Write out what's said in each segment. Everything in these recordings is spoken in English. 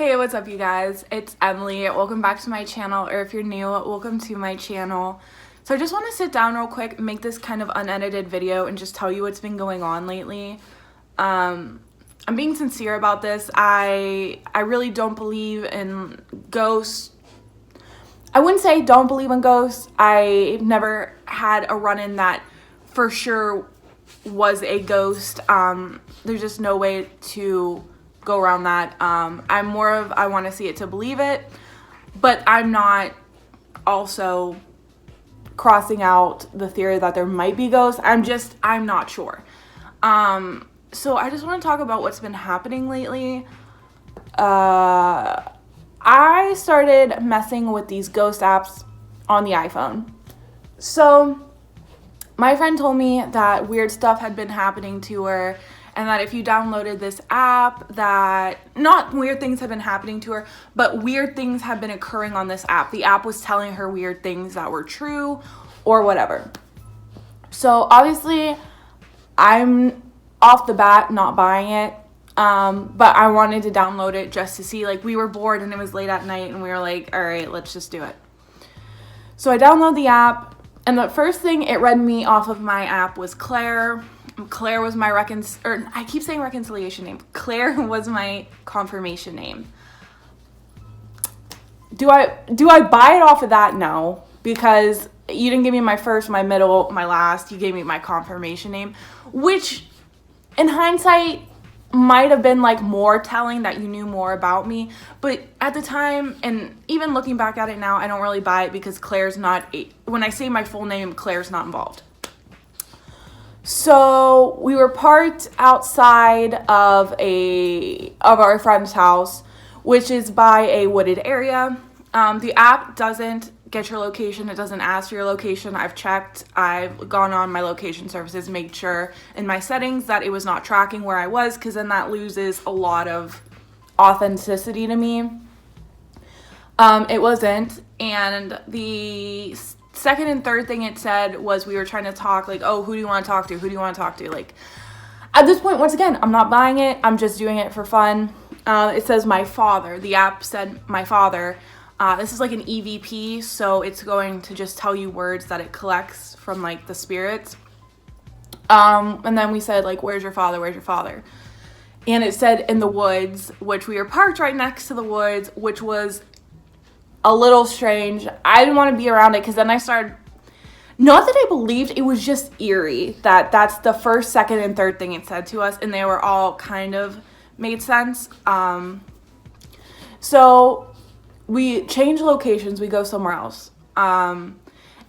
Hey, what's up you guys? It's Emily. Welcome back to my channel, or if you're new, welcome to my channel. So I just want to sit down real quick, make this kind of unedited video and just tell you what's been going on lately. I'm being sincere about this. I really don't believe in ghosts. I wouldn't say don't believe in ghosts. I've never had a run-in that for sure was a ghost. There's just no way to go around that. I'm more of I want to see it to believe it, but I'm not also crossing out the theory that there might be ghosts. I'm not sure. So I just want to talk about what's been happening lately. I started messing with these ghost apps on the iPhone. So my friend told me that weird stuff had been happening to her, and that if you downloaded this app, that not weird things have been happening to her, but weird things have been occurring on this app. The app was telling her weird things that were true or whatever. So obviously I'm off the bat not buying it, but I wanted to download it just to see. Like, we were bored and it was late at night and we were like, all right, let's just do it. So I downloaded the app, and the first thing it read me off of my app was Claire. Claire was my I keep saying reconciliation name. Claire was my confirmation name. Do I buy it off of that? No, because you didn't give me my first, my middle, my last. You gave me my confirmation name, which in hindsight might have been like more telling that you knew more about me. But at the time, and even looking back at it now, I don't really buy it because Claire's not, when I say my full name, Claire's not involved. So we were parked outside of our friend's house, which is by a wooded area. The app doesn't get your location. It doesn't ask for your location. I've checked. I've gone on my location services, made sure in my settings that it was not tracking where I was, because then that loses a lot of authenticity to me. It wasn't. And the second and third thing it said was we were trying to talk, like, oh, who do you want to talk to? Who do you want to talk to? Like, at this point, once again, I'm not buying it. I'm just doing it for fun. It says my father. The app said my father. This is like an EVP, so it's going to just tell you words that it collects from, like, the spirits. And then we said, like, where's your father? Where's your father? And it said in the woods, which we were parked right next to the woods, which was a little strange. I didn't want to be around it because then I started, not that I believed, it was just eerie that that's the first, second, and third thing it said to us, and they were all kind of made sense. So we change locations, we go somewhere else. And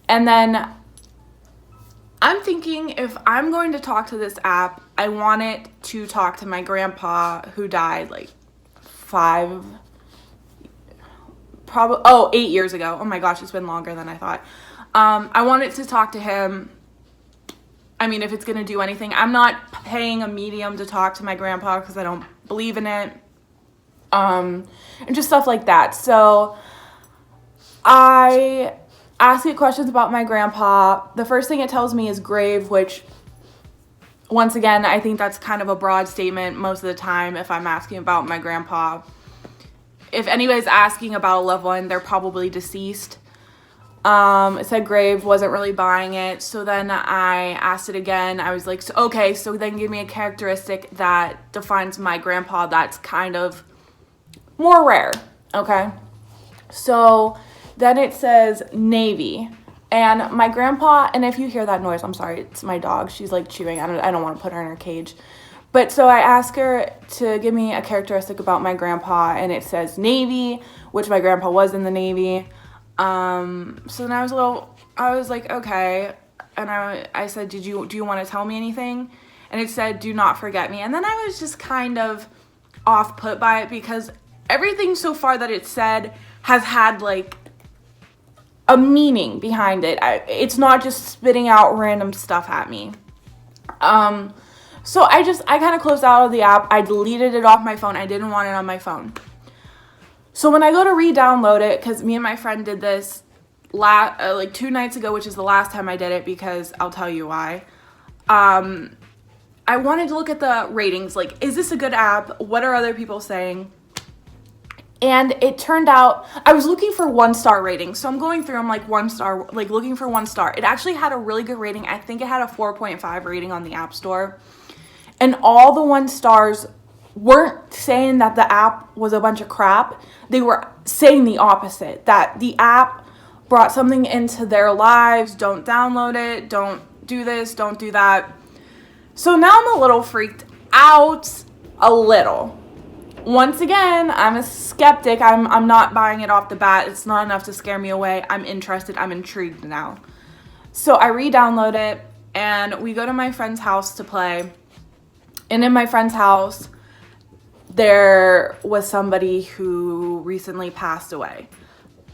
then I'm thinking, if I'm going to talk to this app, I want it to talk to my grandpa who died like 8 years ago. Oh my gosh, it's been longer than I thought. I want it to talk to him. I mean, if it's going to do anything. I'm not paying a medium to talk to my grandpa because I don't believe in it. And just stuff like that. So I ask it questions about my grandpa. The first thing it tells me is grave, which, once again, I think that's kind of a broad statement most of the time if I'm asking about my grandpa. If anybody's asking about a loved one, they're probably deceased. It said grave, wasn't really buying it. So then I asked it again. I was like, so then give me a characteristic that defines my grandpa that's kind of more rare. Okay. So then it says Navy. And my grandpa, and if you hear that noise, I'm sorry, it's my dog. She's like chewing. I don't want to put her in her cage. But so I asked her to give me a characteristic about my grandpa, and it says Navy, which my grandpa was in the Navy. So then I was like, okay. And I said, do you want to tell me anything? And it said, do not forget me. And then I was just kind of off put by it because everything so far that it said has had like a meaning behind it. It's not just spitting out random stuff at me. So I kind of closed out of the app. I deleted it off my phone. I didn't want it on my phone. So when I go to re-download it, because me and my friend did this like 2 nights ago, which is the last time I did it, because I'll tell you why. I wanted to look at the ratings. Like, is this a good app? What are other people saying? And it turned out, I was looking for 1-star ratings. So I'm going through, I'm like 1 star, like looking for 1 star. It actually had a really good rating. I think it had a 4.5 rating on the App Store. And all the 1 stars weren't saying that the app was a bunch of crap. They were saying the opposite, that the app brought something into their lives. Don't download it. Don't do this. Don't do that. So now I'm a little freaked out, a little. Once again, I'm a skeptic. I'm not buying it off the bat. It's not enough to scare me away. I'm interested. I'm intrigued now. So I re-download it, and we go to my friend's house to play. And in my friend's house, there was somebody who recently passed away.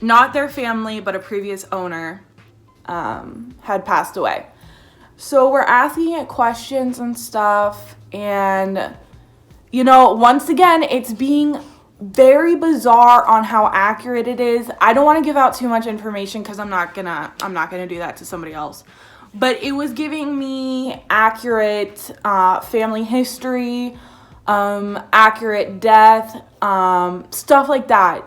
Not their family, but a previous owner had passed away. So we're asking it questions and stuff, and you know, once again, it's being very bizarre on how accurate it is. I don't want to give out too much information because I'm not gonna do that to somebody else. But it was giving me accurate family history, accurate death, stuff like that.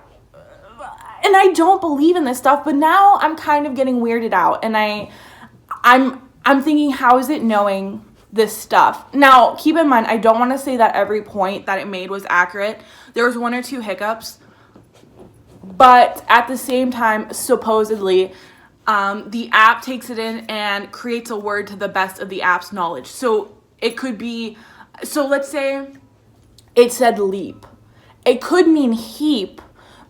And I don't believe in this stuff, but now I'm kind of getting weirded out, and I'm thinking, how is it knowing this stuff? Now, keep in mind, I don't want to say that every point that it made was accurate. There was 1 or 2 hiccups, but at the same time, supposedly, the app takes it in and creates a word to the best of the app's knowledge. So it could be, so let's say it said leap. It could mean heap,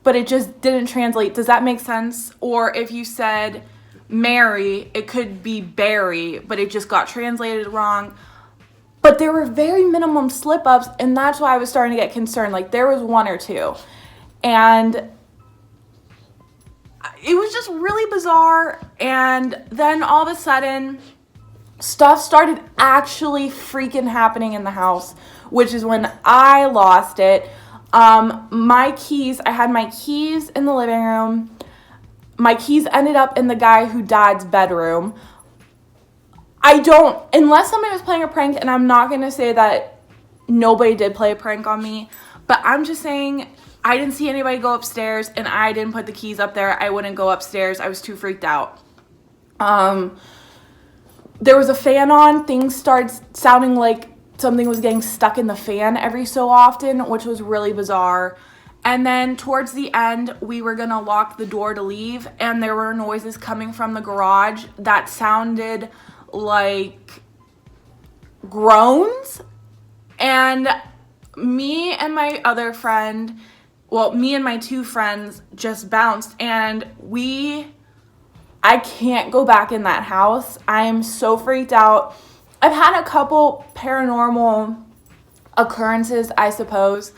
but it just didn't translate. Does that make sense? Or if you said Mary, it could be Barry, but it just got translated wrong. But there were very minimum slip-ups, and that's why I was starting to get concerned. Like, there was 1 or 2. And it was just really bizarre. And then all of a sudden, stuff started actually freaking happening in the house, which is when I lost it. My keys, I had my keys in the living room. My keys ended up in the guy who died's bedroom. Unless somebody was playing a prank, and I'm not going to say that nobody did play a prank on me, but I'm just saying I didn't see anybody go upstairs, and I didn't put the keys up there. I wouldn't go upstairs. I was too freaked out. There was a fan on. Things started sounding like something was getting stuck in the fan every so often, which was really bizarre. And then towards the end, we were going to lock the door to leave, and there were noises coming from the garage that sounded like groans. And me and my other friend, me and my 2 friends just bounced, and I can't go back in that house. I am so freaked out. I've had a couple paranormal occurrences, I suppose.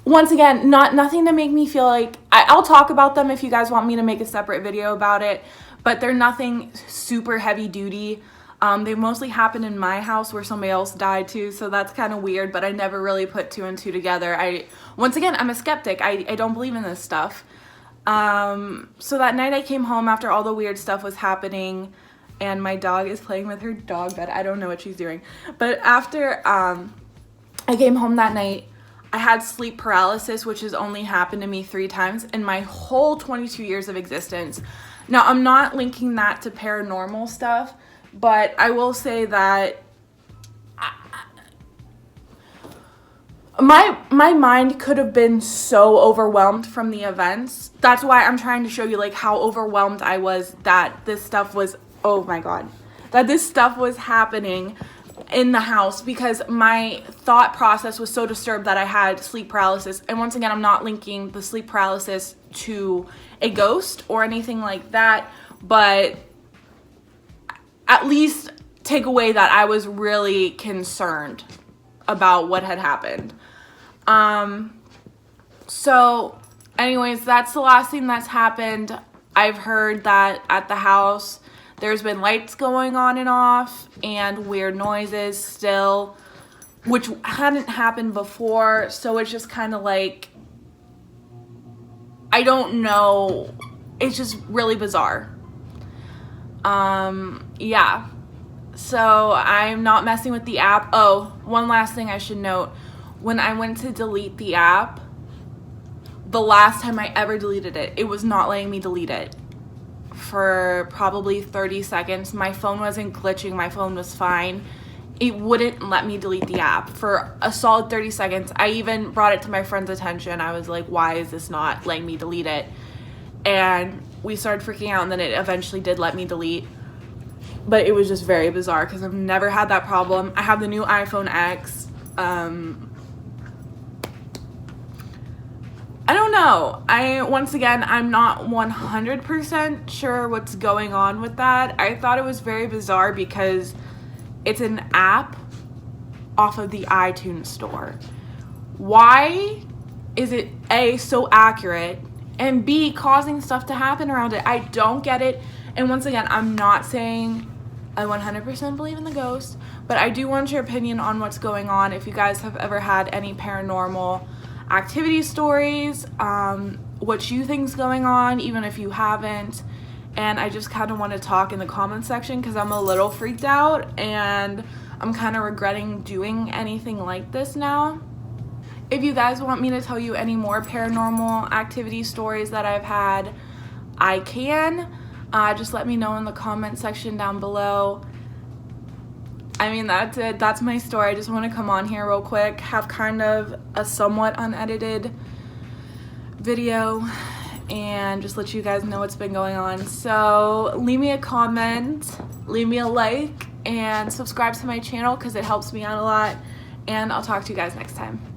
Once again, nothing to make me feel like, I'll talk about them if you guys want me to make a separate video about it, but they're nothing super heavy duty. They mostly happened in my house where somebody else died too, so that's kind of weird, but I never really put 2 and 2 together. Once again, I'm a skeptic. I don't believe in this stuff. So that night I came home after all the weird stuff was happening, and my dog is playing with her dog bed. I don't know what she's doing. But after I came home that night, I had sleep paralysis, which has only happened to me 3 times in my whole 22 years of existence. Now, I'm not linking that to paranormal stuff, but I will say that my mind could have been so overwhelmed from the events. That's why I'm trying to show you like how overwhelmed I was that this stuff was, oh my God, that this stuff was happening in the house, because my thought process was so disturbed that I had sleep paralysis. And once again, I'm not linking the sleep paralysis to a ghost or anything like that, but at least take away that I was really concerned about what had happened. So anyways, that's the last thing that's happened. I've heard that at the house there's been lights going on and off and weird noises still, which hadn't happened before. So it's just kind of like, I don't know. It's just really bizarre. Yeah. So I'm not messing with the app. Oh, one last thing I should note. When I went to delete the app, the last time I ever deleted it, it was not letting me delete it for probably 30 seconds. My phone wasn't glitching, my phone was fine. It wouldn't let me delete the app for a solid 30 seconds. I even brought it to my friend's attention. I was like, why is this not letting me delete it? And we started freaking out, and then it eventually did let me delete. But it was just very bizarre because I've never had that problem. I have the new iPhone X. I don't know. I'm not 100% sure what's going on with that. I thought it was very bizarre because it's an app off of the iTunes store. Why is it A, so accurate, and B, causing stuff to happen around it? I don't get it. And once again, I'm not saying I 100% believe in the ghost, but I do want your opinion on what's going on. If you guys have ever had any paranormal activity stories, what you think's going on, even if you haven't. And I just kind of want to talk in the comment section because I'm a little freaked out and I'm kind of regretting doing anything like this now. If you guys want me to tell you any more paranormal activity stories that I've had, I can. Just let me know in the comment section down below. I mean, that's it. That's my story. I just want to come on here real quick, have kind of a somewhat unedited video, and just let you guys know what's been going on. So leave me a comment, leave me a like, and subscribe to my channel because it helps me out a lot. And I'll talk to you guys next time.